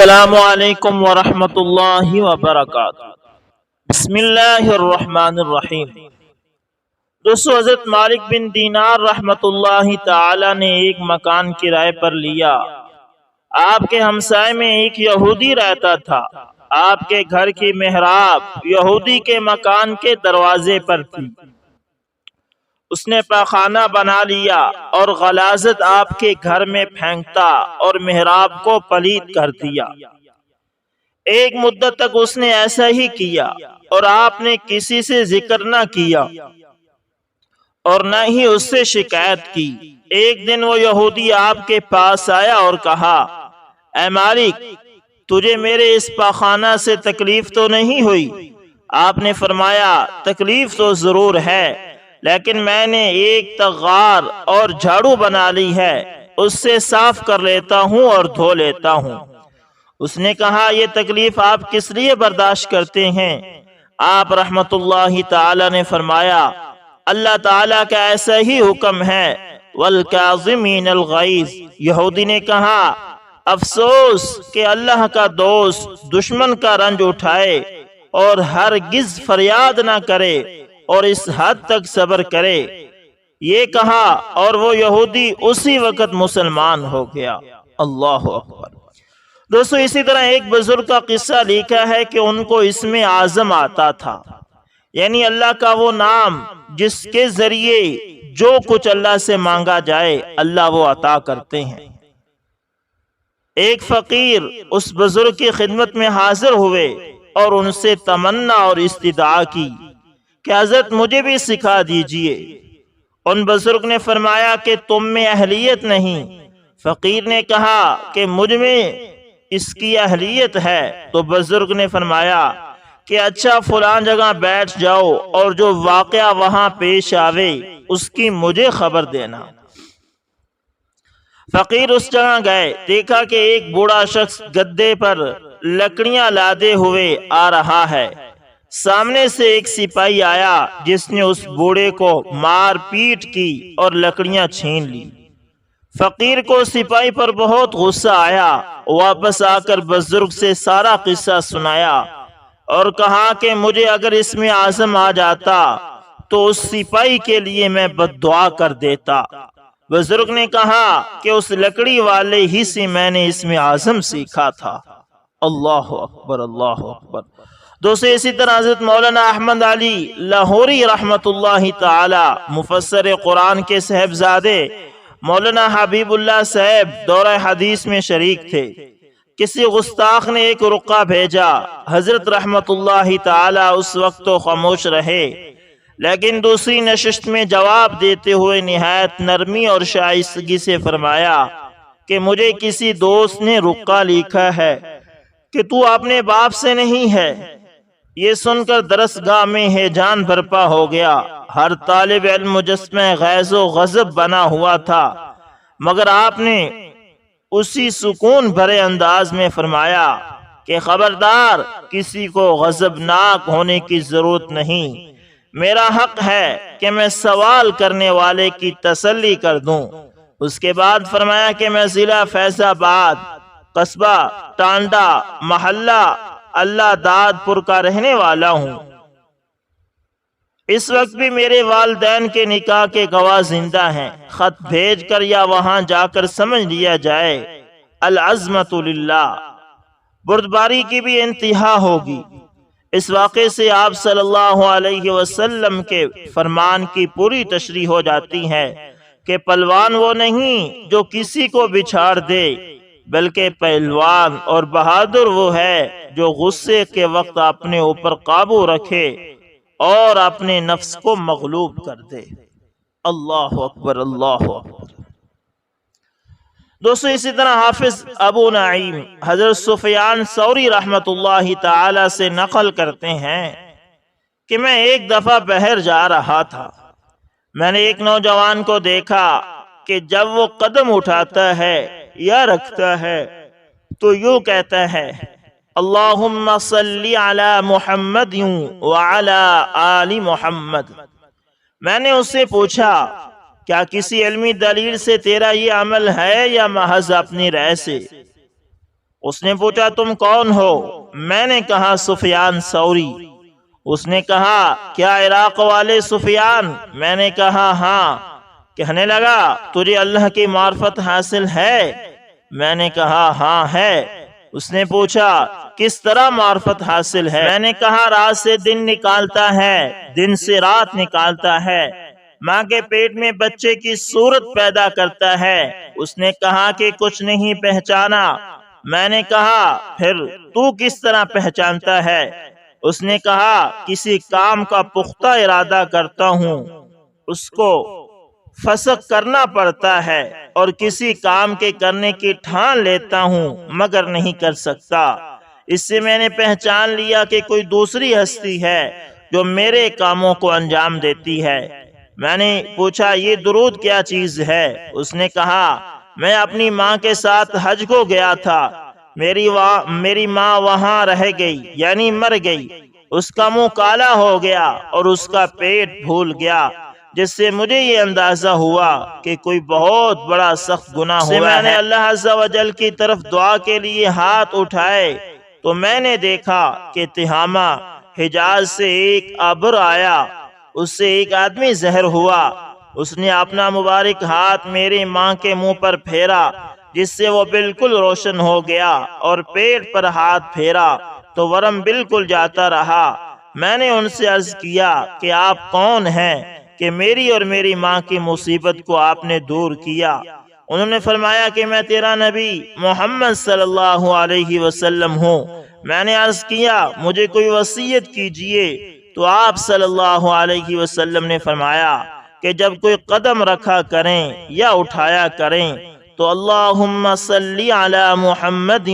السلام علیکم ورحمۃ اللہ وبرکاتہ۔ بسم اللہ الرحمن الرحیم۔ دوستو، حضرت مالک بن دینار رحمۃ اللہ تعالی نے ایک مکان کرائے پر لیا۔ آپ کے ہمسائے میں ایک یہودی رہتا تھا۔ آپ کے گھر کی محراب یہودی کے مکان کے دروازے پر تھی۔ اس نے پاخانہ بنا لیا اور غلاظت آپ کے گھر میں پھینکتا اور محراب کو پلید کر دیا۔ ایک مدت تک اس نے ایسا ہی کیا اور آپ نے کسی سے ذکر نہ کیا اور نہ ہی اس سے شکایت کی۔ ایک دن وہ یہودی آپ کے پاس آیا اور کہا، اے مالک، تجھے میرے اس پاخانہ سے تکلیف تو نہیں ہوئی؟ آپ نے فرمایا، تکلیف تو ضرور ہے، لیکن میں نے ایک تغار اور جھاڑو بنا لی ہے، اس سے صاف کر لیتا ہوں اور دھو لیتا ہوں۔ اس نے کہا، یہ تکلیف آپ کس لیے برداشت کرتے ہیں؟ آپ رحمت اللہ تعالی نے فرمایا، اللہ تعالیٰ کا ایسا ہی حکم ہے، والکاظمین الغیظ۔ یہودی نے کہا، افسوس کہ اللہ کا دوست دشمن کا رنج اٹھائے اور ہرگز فریاد نہ کرے اور اس حد تک صبر کرے۔ یہ کہا اور وہ یہودی اسی وقت مسلمان ہو گیا۔ اللہ اکبر۔ دوستو، اسی طرح ایک بزرگ کا قصہ لکھا ہے کہ ان کو اسم اعظم آتا تھا، یعنی اللہ کا وہ نام جس کے ذریعے جو کچھ اللہ سے مانگا جائے اللہ وہ عطا کرتے ہیں۔ ایک فقیر اس بزرگ کی خدمت میں حاضر ہوئے اور ان سے تمنا اور استدعا کی کہ حضرت مجھے بھی سکھا دیجئے۔ ان بزرگ نے فرمایا کہ تم میں اہلیت نہیں۔ فقیر نے کہا کہ مجھ میں اس کی اہلیت ہے۔ تو بزرگ نے فرمایا کہ اچھا، فلاں جگہ بیٹھ جاؤ اور جو واقعہ وہاں پیش آوے اس کی مجھے خبر دینا۔ فقیر اس جگہ گئے، دیکھا کہ ایک بوڑھا شخص گدے پر لکڑیاں لادے ہوئے آ رہا ہے۔ سامنے سے ایک سپاہی آیا جس نے اس بوڑھے کو مار پیٹ کی اور لکڑیاں چھین لی۔ فقیر کو سپاہی پر بہت غصہ آیا، واپس آ کر بزرگ سے سارا قصہ سنایا اور کہا کہ مجھے اگر اسم اعظم آ جاتا تو اس سپاہی کے لیے میں بد دعا کر دیتا۔ بزرگ نے کہا کہ اس لکڑی والے ہی سے میں نے اسم اعظم سیکھا تھا۔ اللہ اکبر، اللہ اکبر۔ دوستو، اسی طرح حضرت مولانا احمد علی لاہوری رحمت اللہ تعالی مفسر قرآن کے صاحبزادے مولانا حبیب اللہ صاحب دورہ حدیث میں شریک تھے۔ کسی گستاخ نے ایک رقعہ بھیجا، حضرت رحمت اللہ تعالی اس وقت تو خاموش رہے، لیکن دوسری نشست میں جواب دیتے ہوئے نہایت نرمی اور شائستگی سے فرمایا کہ مجھے کسی دوست نے رقعہ لکھا ہے کہ تو اپنے باپ سے نہیں ہے۔ یہ سن کر درسگاہ میں ہیجان برپا ہو گیا۔ ہر طالب علم مجسمہ غیظ و غضب بنا ہوا تھا، مگر آپ نے اسی سکون بھرے انداز میں فرمایا کہ خبردار، کسی کو غضبناک ہونے کی ضرورت نہیں۔ میرا حق ہے کہ میں سوال کرنے والے کی تسلی کر دوں۔ اس کے بعد فرمایا کہ میں ضلع فیض آباد، قصبہ ٹانڈا، محلہ اللہ داد پور کا رہنے والا ہوں۔ اس وقت بھی میرے والدین کے نکاح کے گواہ زندہ ہیں۔ خط بھیج کر یا وہاں جا کر سمجھ لیا جائے، العظمت للہ، بردباری کی بھی انتہا ہوگی۔ اس واقعے سے آپ صلی اللہ علیہ وسلم کے فرمان کی پوری تشریح ہو جاتی ہے کہ پہلوان وہ نہیں جو کسی کو بچھاڑ دے، بلکہ پہلوان اور بہادر وہ ہے جو غصے کے وقت اپنے اوپر قابو رکھے اور اپنے نفس کو مغلوب کر دے۔ اللہ اکبر، اللہ اکبر۔ دوستو، اسی طرح حافظ ابو نعیم حضرت سفیان ثوری رحمت اللہ تعالی سے نقل کرتے ہیں کہ میں ایک دفعہ بحر جا رہا تھا۔ میں نے ایک نوجوان کو دیکھا کہ جب وہ قدم اٹھاتا ہے یا رکھتا ہے تو یوں کہتا ہے، اللہم صلی علی محمد وعلی آل محمد۔ میں نے اس سے پوچھا، کیا کسی علمی دلیل سے تیرا یہ عمل ہے یا محض اپنی رائے سے؟ اس نے پوچھا تم کون ہو؟ میں نے کہا سفیان ثوری۔ اس نے کہا کیا عراق والے سفیان؟ میں نے کہا ہاں۔ کہنے لگا تجھے اللہ کی معرفت حاصل ہے؟ میں نے کہا ہاں ہے۔ اس نے پوچھا کس طرح معرفت حاصل ہے؟ میں نے کہا رات سے دن نکالتا ہے، دن سے رات نکالتا ہے، ماں کے پیٹ میں بچے کی صورت پیدا کرتا ہے۔ اس نے کہا کہ کچھ نہیں پہچانا۔ میں نے کہا پھر تو کس طرح پہچانتا ہے؟ اس نے کہا کسی کام کا پختہ ارادہ کرتا ہوں، اس کو فسخ کرنا پڑتا ہے، اور کسی کام کے کرنے کی ٹھان لیتا ہوں مگر نہیں کر سکتا۔ اس سے میں نے پہچان لیا کہ کوئی دوسری ہستی ہے جو میرے کاموں کو انجام دیتی ہے۔ میں نے پوچھا یہ درود کیا چیز ہے؟ اس نے کہا میں اپنی ماں کے ساتھ حج کو گیا تھا، میری ماں وہاں رہ گئی یعنی مر گئی، اس کا منہ کالا ہو گیا اور اس کا پیٹ پھول گیا، جس سے مجھے یہ اندازہ ہوا کہ کوئی بہت بڑا سخت گناہ ہوا ہے۔ میں نے اللہ عز و جل کی طرف دعا کے لیے ہاتھ اٹھائے تو میں نے دیکھا کہ تہامہ حجاز سے ایک ابر آیا، اس سے ایک آدمی ظاہر ہوا۔ اس نے اپنا مبارک ہاتھ میری ماں کے منہ پر پھیرا، جس سے وہ بالکل روشن ہو گیا، اور پیٹ پر ہاتھ پھیرا تو ورم بالکل جاتا رہا۔ میں نے ان سے عرض کیا کہ آپ کون ہیں کہ میری اور میری ماں کی مصیبت کو آپ نے دور کیا؟ انہوں نے فرمایا کہ میں تیرا نبی محمد صلی اللہ علیہ وسلم ہوں۔ میں نے عرض کیا مجھے کوئی وصیت کیجئے، تو آپ صلی اللہ علیہ وسلم نے فرمایا کہ جب کوئی قدم رکھا کریں یا اٹھایا کریں تو اللہم صلی علی محمد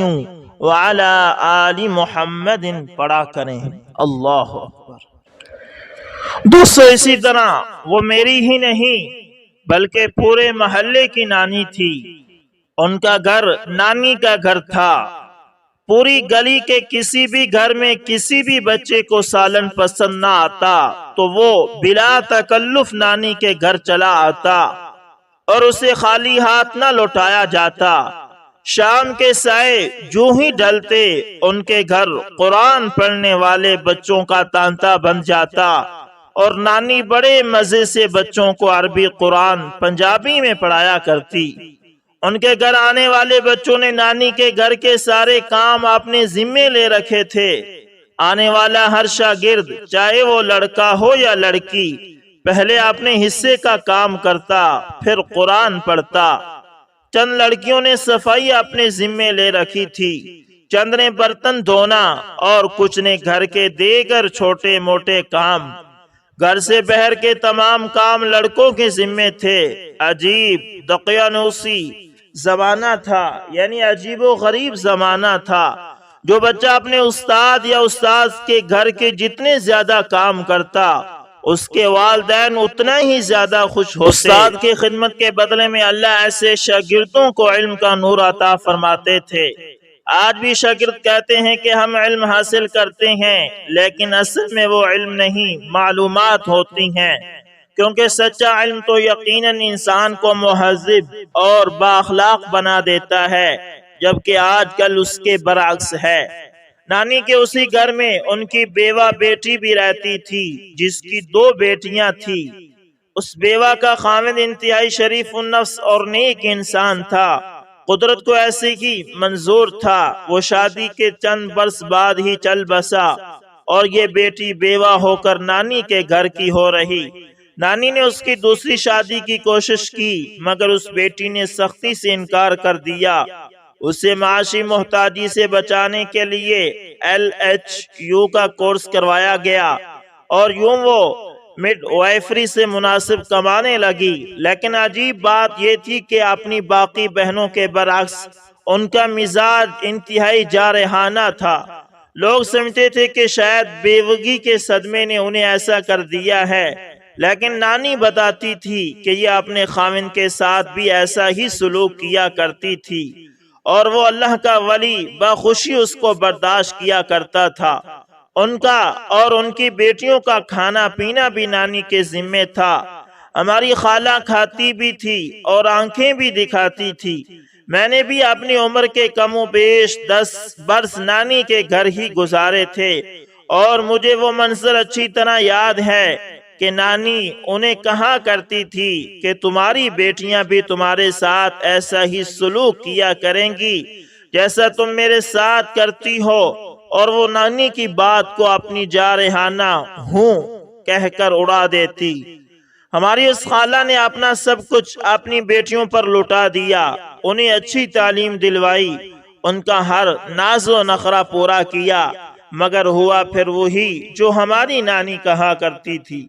وعلی آل محمد پڑھا کریں۔ اللہ اکبر۔ دوستو اسی طرح وہ میری ہی نہیں بلکہ پورے محلے کی نانی تھی۔ ان کا گھر نانی کا گھر تھا۔ پوری گلی کے کسی بھی گھر میں کسی بھی بچے کو سالن پسند نہ آتا تو وہ بلا تکلف نانی کے گھر چلا آتا اور اسے خالی ہاتھ نہ لوٹایا جاتا۔ شام کے سائے جو ہی ڈلتے ان کے گھر قرآن پڑھنے والے بچوں کا تانتا بن جاتا، اور نانی بڑے مزے سے بچوں کو عربی قرآن پنجابی میں پڑھایا کرتی۔ ان کے گھر آنے والے بچوں نے نانی کے گھر کے سارے کام اپنے ذمے لے رکھے تھے۔ آنے والا ہر شاگرد چاہے وہ لڑکا ہو یا لڑکی پہلے اپنے حصے کا کام کرتا، پھر قرآن پڑھتا۔ چند لڑکیوں نے صفائی اپنے ذمے لے رکھی تھی، چند نے برتن دھونا، اور کچھ نے گھر کے دیگر چھوٹے موٹے کام۔ گھر سے باہر کے تمام کام لڑکوں کے ذمے تھے۔ عجیب دقیانوسی زمانہ تھا، یعنی عجیب و غریب زمانہ تھا۔ جو بچہ اپنے استاد یا استاد کے گھر کے جتنے زیادہ کام کرتا اس کے والدین اتنا ہی زیادہ خوش ہوتے۔ استاد کی خدمت کے بدلے میں اللہ ایسے شاگردوں کو علم کا نور عطا فرماتے تھے۔ آج بھی شاگرد کہتے ہیں کہ ہم علم حاصل کرتے ہیں، لیکن اصل میں وہ علم نہیں، معلومات ہوتی ہیں، کیونکہ سچا علم تو یقیناً انسان کو مہذب اور بااخلاق بنا دیتا ہے، جبکہ آج کل اس کے برعکس ہے۔ نانی کے اسی گھر میں ان کی بیوہ بیٹی بھی رہتی تھی، جس کی 2 بیٹیاں تھی۔ اس بیوہ کا خاوند انتہائی شریف النفس اور نیک انسان تھا۔ قدرت کو ایسے ہی منظور تھا، وہ شادی کے چند برس بعد ہی چل بسا، اور یہ بیٹی بیوہ ہو کر نانی کے گھر کی ہو رہی۔ نانی نے اس کی دوسری شادی کی کوشش کی، مگر اس بیٹی نے سختی سے انکار کر دیا۔ اسے معاشی محتاجی سے بچانے کے لیے LHU کا کورس کروایا گیا، اور یوں وہ مڈ وائفری سے مناسب کمانے لگی۔ لیکن عجیب بات یہ تھی کہ اپنی باقی بہنوں کے برعکس ان کا مزاج انتہائی جارحانہ تھا۔ لوگ سمجھتے تھے کہ شاید بیوگی کے صدمے نے انہیں ایسا کر دیا ہے، لیکن نانی بتاتی تھی کہ یہ اپنے خاوند کے ساتھ بھی ایسا ہی سلوک کیا کرتی تھی، اور وہ اللہ کا ولی بخوشی اس کو برداشت کیا کرتا تھا۔ ان کا اور ان کی بیٹیوں کا کھانا پینا بھی نانی کے ذمے تھا۔ ہماری خالہ کھاتی بھی تھی اور آنکھیں بھی دکھاتی تھی، میں نے بھی اپنی عمر کے کم و بیش 10 برس نانی کے گھر ہی گزارے تھے، اور مجھے وہ منظر اچھی طرح یاد ہے کہ نانی انہیں کہا کرتی تھی کہ تمہاری بیٹیاں بھی تمہارے ساتھ ایسا ہی سلوک کیا کریں گی جیسا تم میرے ساتھ کرتی ہو، اور وہ نانی کی بات کو اپنی جارحانہ ہوں کہہ کر اڑا دیتی۔ ہماری اس خالہ نے اپنا سب کچھ اپنی بیٹیوں پر لٹا دیا، انہیں اچھی تعلیم دلوائی، ان کا ہر ناز و نخرہ پورا کیا، مگر ہوا پھر وہی جو ہماری نانی کہا کرتی تھی۔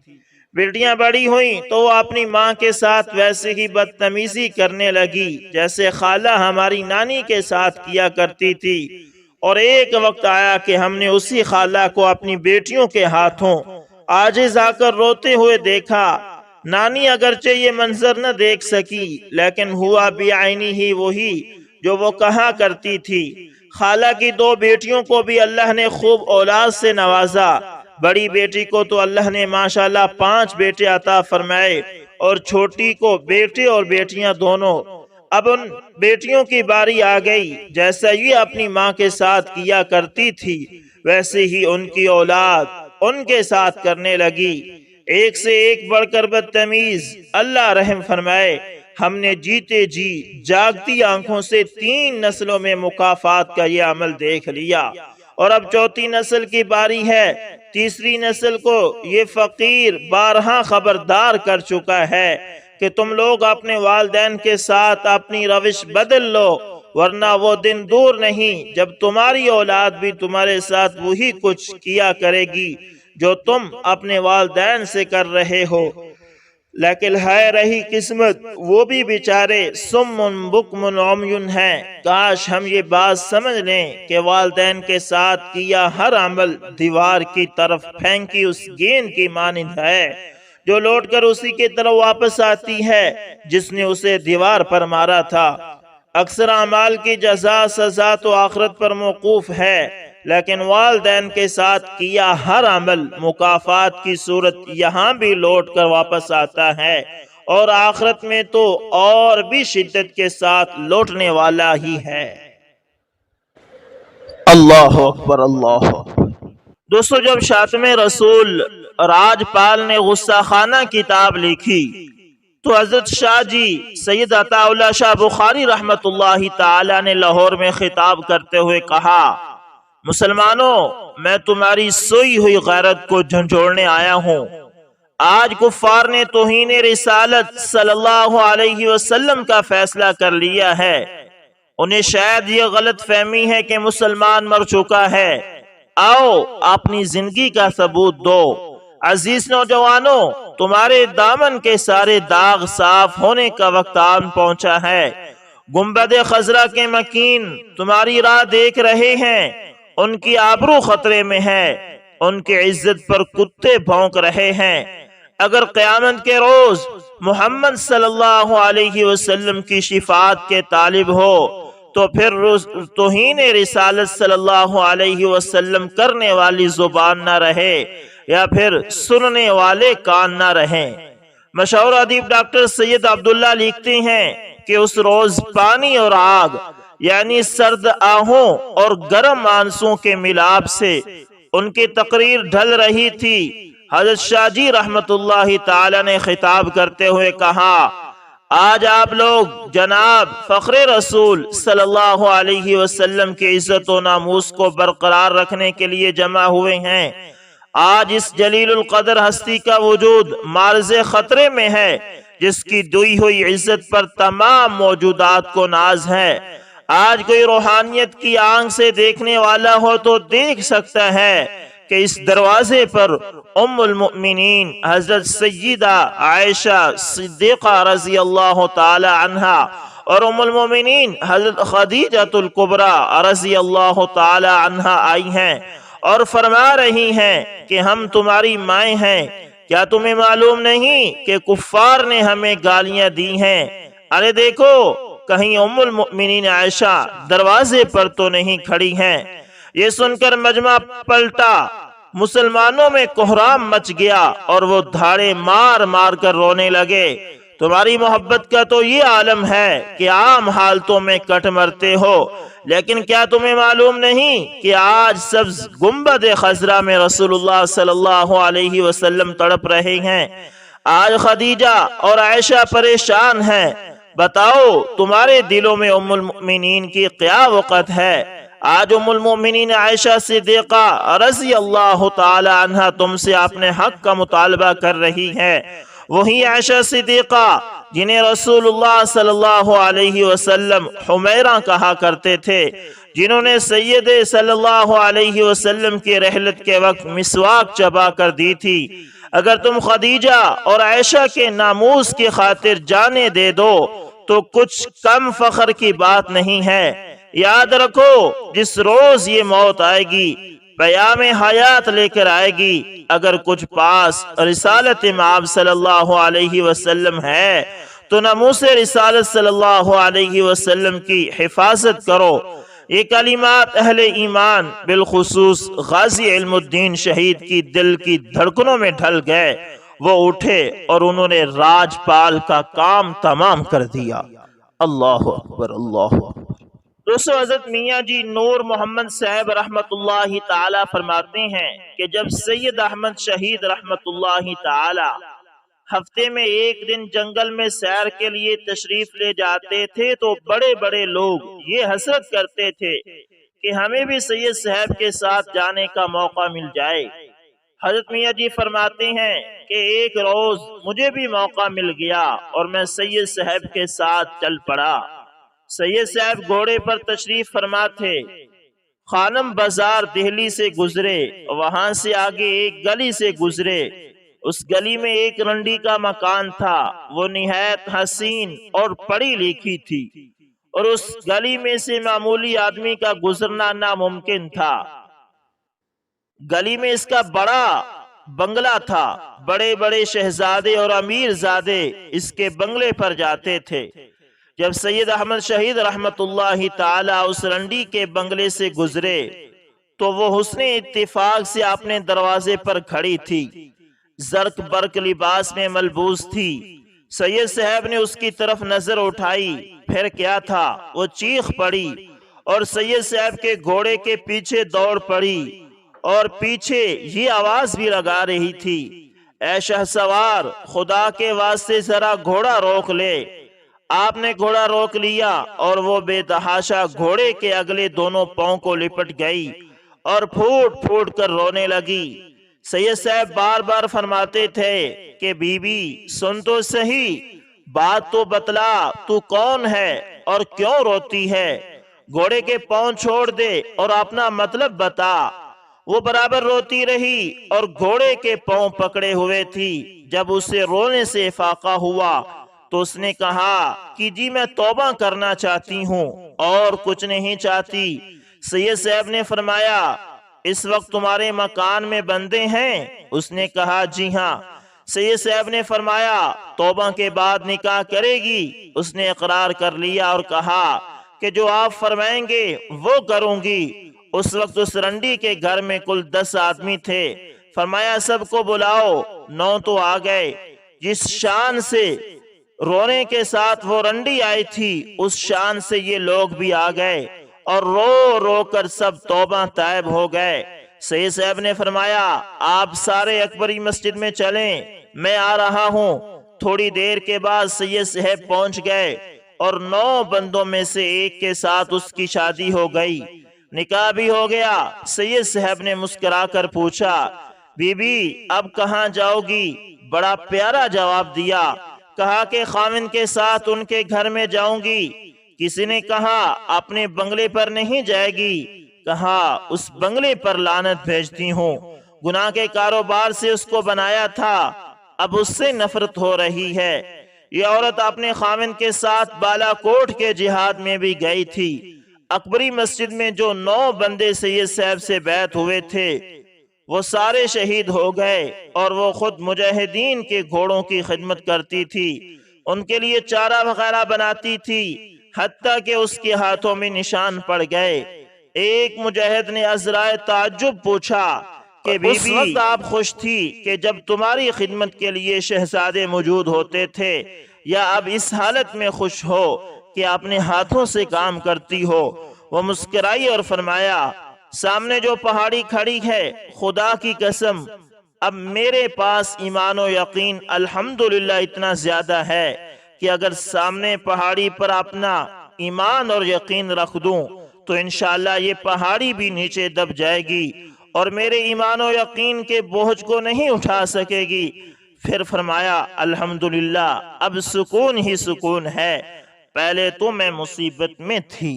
بیٹیاں بڑی ہوئیں تو وہ اپنی ماں کے ساتھ ویسے ہی بدتمیزی کرنے لگی جیسے خالہ ہماری نانی کے ساتھ کیا کرتی تھی، اور ایک وقت آیا کہ ہم نے اسی خالہ کو اپنی بیٹیوں کے ہاتھوں عاجز آ کر روتے ہوئے دیکھا۔ نانی اگرچہ یہ منظر نہ دیکھ سکی، لیکن ہوا بعینی ہی وہی جو وہ کہا کرتی تھی۔ خالہ کی 2 بیٹیوں کو بھی اللہ نے خوب اولاد سے نوازا۔ بڑی بیٹی کو تو اللہ نے ماشاءاللہ 5 بیٹے عطا فرمائے، اور چھوٹی کو بیٹے اور بیٹیاں دونوں۔ اب ان بیٹیوں کی باری آ گئی، جیسا یہ اپنی ماں کے ساتھ کیا کرتی تھی ویسے ہی ان کی اولاد ان کے ساتھ کرنے لگی، ایک سے ایک بڑھ کر بدتمیز۔ اللہ رحم فرمائے، ہم نے جیتے جی جاگتی آنکھوں سے 3 نسلوں میں مکافات کا یہ عمل دیکھ لیا، اور اب 4تھی نسل کی باری ہے۔ تیسری نسل کو یہ فقیر بارہا خبردار کر چکا ہے کہ تم لوگ اپنے والدین کے ساتھ اپنی روش بدل لو، ورنہ وہ دن دور نہیں جب تمہاری اولاد بھی تمہارے ساتھ وہی کچھ کیا کرے گی جو تم اپنے والدین سے کر رہے ہو۔ لیکن ہے رہی قسمت، وہ بھی بیچارے سم بکم عمی ہیں۔ کاش ہم یہ بات سمجھ لیں کہ والدین کے ساتھ کیا ہر عمل دیوار کی طرف پھینکی اس گیند کی مانند ہے جو لوٹ کر اسی کی طرف واپس آتی ہے جس نے اسے دیوار پر مارا تھا۔ اکثر اعمال کی جزا سزا تو آخرت پر موقوف ہے، لیکن والدین کے ساتھ کیا ہر عمل مکافات کی صورت یہاں بھی لوٹ کر واپس آتا ہے، اور آخرت میں تو اور بھی شدت کے ساتھ لوٹنے والا ہی ہے۔ اللہ اکبر، اللہ اکبر۔ دوستو، جب شاتم رسول راج پال نے غصہ خانہ کتاب لکھی تو حضرت شاہ جی سید عطا اللہ شاہ بخاری رحمت اللہ تعالی نے لاہور میں خطاب کرتے ہوئے کہا، مسلمانوں، میں تمہاری سوئی ہوئی غیرت کو جھنجھوڑنے آیا ہوں۔ آج کفار نے توہین رسالت صلی اللہ علیہ وسلم کا فیصلہ کر لیا ہے۔ انہیں شاید یہ غلط فہمی ہے کہ مسلمان مر چکا ہے۔ آؤ اپنی زندگی کا ثبوت دو۔ عزیز نوجوانوں، تمہارے دامن کے سارے داغ صاف ہونے کا وقت آن پہنچا ہے۔ گنبد خضرا کے مکین تمہاری راہ دیکھ رہے ہیں، ان کی آبرو خطرے میں ہے، ان کی عزت پر کتے بھونک رہے ہیں۔ اگر قیامت کے روز محمد صلی اللہ علیہ وسلم کی شفاعت کے طالب ہو تو پھر توہین رسالت صلی اللہ علیہ وسلم کرنے والی زبان نہ رہے، یا پھر سننے والے کان نہ رہیں۔ مشہور ادیب ڈاکٹر سید عبداللہ لکھتے ہیں کہ اس روز پانی اور آگ، یعنی سرد آہوں اور گرم آنسوں کے ملاب سے ان کی تقریر ڈھل رہی تھی۔ حضرت شاہ جی رحمت اللہ تعالی نے خطاب کرتے ہوئے کہا، آج آپ لوگ جناب فخر رسول صلی اللہ علیہ وسلم کی عزت و ناموس کو برقرار رکھنے کے لیے جمع ہوئے ہیں۔ آج اس جلیل القدر ہستی کا وجود معرض خطرے میں ہے، جس کی دوئی ہوئی عزت پر تمام موجودات کو ناز ہے۔ آج کوئی روحانیت کی آنکھ سے دیکھنے والا ہو تو دیکھ سکتا ہے کہ اس دروازے پر ام المؤمنین حضرت سیدہ عائشہ صدیقہ رضی اللہ تعالی عنہا اور ام المؤمنین حضرت خدیجہ الکبریٰ رضی اللہ تعالی عنہا آئی ہیں اور فرما رہی ہیں کہ ہم تمہاری مائیں ہیں۔ کیا تمہیں معلوم نہیں کہ کفار نے ہمیں گالیاں دی ہیں؟ ارے دیکھو، کہیں ام المؤمنین عائشہ دروازے پر تو نہیں کھڑی ہیں۔ یہ سن کر مجمع پلٹا، مسلمانوں میں کوہرام مچ گیا اور وہ دھاڑے مار مار کر رونے لگے۔ تمہاری محبت کا تو یہ عالم ہے کہ عام حالتوں میں کٹ مرتے ہو، لیکن کیا تمہیں معلوم نہیں کہ آج سبز گنبد خضرا میں رسول اللہ صلی اللہ علیہ وسلم تڑپ رہے ہیں؟ آج خدیجہ اور عائشہ پریشان ہیں۔ بتاؤ تمہارے دلوں میں ام المؤمنین کی کیا وقت ہے؟ آج ام المؤمنین عائشہ صدیقہ رضی اللہ تعالی عنہ تم سے اپنے حق کا مطالبہ کر رہی ہے۔ وہی عائشہ صدیقہ جنہیں رسول اللہ صلی اللہ علیہ وسلم حمیرہ کہا کرتے تھے، جنہوں نے سید صلی اللہ علیہ وسلم کی رحلت کے وقت مسواک چبا کر دی تھی۔ اگر تم خدیجہ اور عائشہ کے ناموس کی خاطر جانے دے دو تو کچھ کم فخر کی بات نہیں ہے۔ یاد رکھو جس روز یہ موت آئے گی پیام حیات لے کر آئے گی۔ اگر کچھ پاس رسالت مآب صلی اللہ علیہ وسلم ہے تو ناموس رسالت صلی اللہ علیہ وسلم کی حفاظت کرو۔ یہ کلمات اہل ایمان بالخصوص غازی علم الدین شہید کی دل کی دھڑکنوں میں ڈھل گئے۔ وہ اٹھے اور انہوں نے راجپال کا کام تمام کر دیا۔ اللہ اکبر، اللہ اکبر۔ دوستو حضرت میاں جی نور محمد صاحب رحمت اللہ تعالی فرماتے ہیں کہ جب سید احمد شہید رحمت اللہ تعالی ہفتے میں ایک دن جنگل میں سیر کے لیے تشریف لے جاتے تھے تو بڑے بڑے لوگ یہ حسرت کرتے تھے کہ ہمیں بھی سید صاحب کے ساتھ جانے کا موقع مل جائے۔ حضرت میاں جی فرماتے ہیں کہ ایک روز مجھے بھی موقع مل گیا اور میں سید صاحب کے ساتھ چل پڑا۔ سید صاحب گھوڑے پر تشریف فرما تھے۔ خانم بازار دہلی سے گزرے، وہاں سے آگے ایک گلی سے گزرے۔ اس گلی میں ایک رنڈی کا مکان تھا، وہ نہایت حسین اور پڑھی لکھی تھی، اور اس گلی میں سے معمولی آدمی کا گزرنا ناممکن تھا۔ گلی میں اس کا بڑا بنگلہ تھا، بڑے بڑے شہزادے اور امیر زادے اس کے بنگلے پر جاتے تھے۔ جب سید احمد شہید رحمت اللہ تعالی اس رنڈی کے بنگلے سے گزرے تو وہ حسن اتفاق سے اپنے دروازے پر کھڑی تھی، زرق برق لباس میں ملبوس تھی۔ سید صاحب نے اس کی طرف نظر اٹھائی، پھر کیا تھا، وہ چیخ پڑی اور سید صاحب کے گھوڑے کے پیچھے دوڑ پڑی، اور پیچھے یہ آواز بھی لگا رہی تھی، اے شہسوار، خدا کے واسطے ذرا گھوڑا روک لے۔ آپ نے گھوڑا روک لیا اور وہ بے تحاشا گھوڑے کے اگلے دونوں پاؤں کو لپٹ گئی اور پھوٹ پھوٹ کر رونے لگی۔ سید صاحب بار بار فرماتے تھے کہ بی بی سن تو صحیح، بات تو بتلا، تو کون ہے اور کیوں روتی ہے؟ گھوڑے کے پاؤں چھوڑ دے اور اپنا مطلب بتا۔ وہ برابر روتی رہی اور گھوڑے کے پاؤں پکڑے ہوئے تھی۔ جب اسے رونے سے افاقہ ہوا تو اس نے کہا کہ جی میں توبہ کرنا چاہتی ہوں اور کچھ نہیں چاہتی۔ سید صاحب نے فرمایا اس وقت تمہارے مکان میں بندے ہیں؟ اس نے کہا جی ہاں۔ سید صاحب نے فرمایا توبہ کے بعد نکاح کرے گی؟ اس نے اقرار کر لیا اور کہا کہ جو آپ فرمائیں گے وہ کروں گی۔ اس وقت اس رنڈی کے گھر میں کل 10 آدمی تھے۔ فرمایا سب کو بلاؤ۔ 9 تو آ گئے۔ جس شان سے رونے کے ساتھ وہ رنڈی آئی تھی اس شان سے یہ لوگ بھی آ گئے اور رو رو کر سب توبہ تائب ہو گئے۔ سید صاحب نے فرمایا آپ سارے اکبری مسجد میں چلیں، میں آ رہا ہوں۔ تھوڑی دیر کے بعد سید صاحب پہنچ گئے اور 9 بندوں میں سے ایک کے ساتھ اس کی شادی ہو گئی، نکاح بھی ہو گیا۔ سید صاحب نے مسکرا کر پوچھا بی بی اب کہاں جاؤ گی؟ بڑا پیارا جواب دیا، کہا کہ خاوند کے ساتھ ان کے گھر میں جاؤں گی۔ کسی نے کہا اپنے بنگلے پر نہیں جائے گی؟ کہا اس بنگلے پر لعنت بھیجتی ہوں، گناہ کے کاروبار سے اس کو بنایا تھا، اب اس سے نفرت ہو رہی ہے۔ یہ عورت اپنے خاوند کے ساتھ بالا کوٹ کے جہاد میں بھی گئی تھی۔ اکبری مسجد میں جو 9 بندے سید صاحب سے بیعت ہوئے تھے وہ سارے شہید ہو گئے، اور وہ خود مجاہدین کے گھوڑوں کی خدمت کرتی تھی، ان کے لیے چارہ وغیرہ بناتی تھی، حتیٰ کہ اس کے ہاتھوں میں نشان پڑ گئے۔ ایک مجاہد نے عذرائے تعجب پوچھا کہ بی بی اس وقت آپ خوش تھی کہ جب تمہاری خدمت کے لیے شہزادے موجود ہوتے تھے، یا اب اس حالت میں خوش ہو کہ اپنے ہاتھوں سے کام کرتی ہو؟ وہ مسکرائی اور فرمایا سامنے جو پہاڑی کھڑی ہے، خدا کی قسم اب میرے پاس ایمان و یقین الحمدللہ اتنا زیادہ ہے کہ اگر سامنے پہاڑی پر اپنا ایمان اور یقین رکھ دوں تو انشاءاللہ یہ پہاڑی بھی نیچے دب جائے گی اور میرے ایمان و یقین کے بوجھ کو نہیں اٹھا سکے گی۔ پھر فرمایا الحمدللہ اب سکون ہی سکون ہے، پہلے تو میں مصیبت میں تھی۔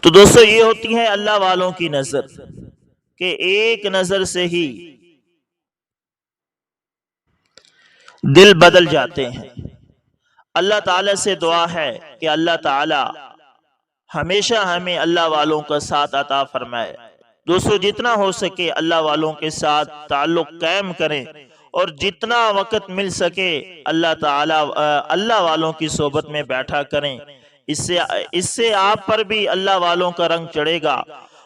تو دوستو یہ ہوتی ہے اللہ والوں کی نظر کہ ایک نظر سے ہی دل بدل جاتے ہیں۔ اللہ تعالیٰ سے دعا ہے کہ اللہ تعالیٰ ہمیشہ ہمیں اللہ والوں کا ساتھ عطا فرمائے۔ دوستو جتنا ہو سکے اللہ والوں کے ساتھ تعلق قائم کریں اور جتنا وقت مل سکے اللہ تعالیٰ اللہ والوں کی صحبت میں بیٹھا کریں، اس سے آپ پر بھی اللہ والوں کا رنگ چڑھے گا۔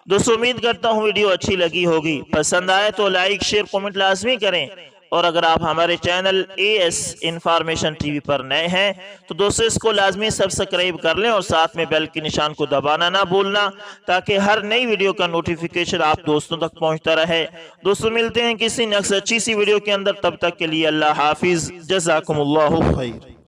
دوستو امید کرتا ہوں ویڈیو اچھی لگی ہوگی، پسند آئے تو لائک شیئر کومنٹ لازمی کریں، اور اگر آپ ہمارے channel AS information TV پر نئے ہیں تو دوستو اس کو لازمی سبسکرائب کر لیں اور ساتھ میں بیل کے نشان کو دبانا نہ بھولنا تاکہ ہر نئی ویڈیو کا نوٹیفیکیشن آپ دوستوں تک پہنچتا رہے۔ دوستو ملتے ہیں کسی نیکسٹ اچھی سی ویڈیو کے اندر، تب تک کے لیے اللہ حافظ، جزاکم اللہ خیر۔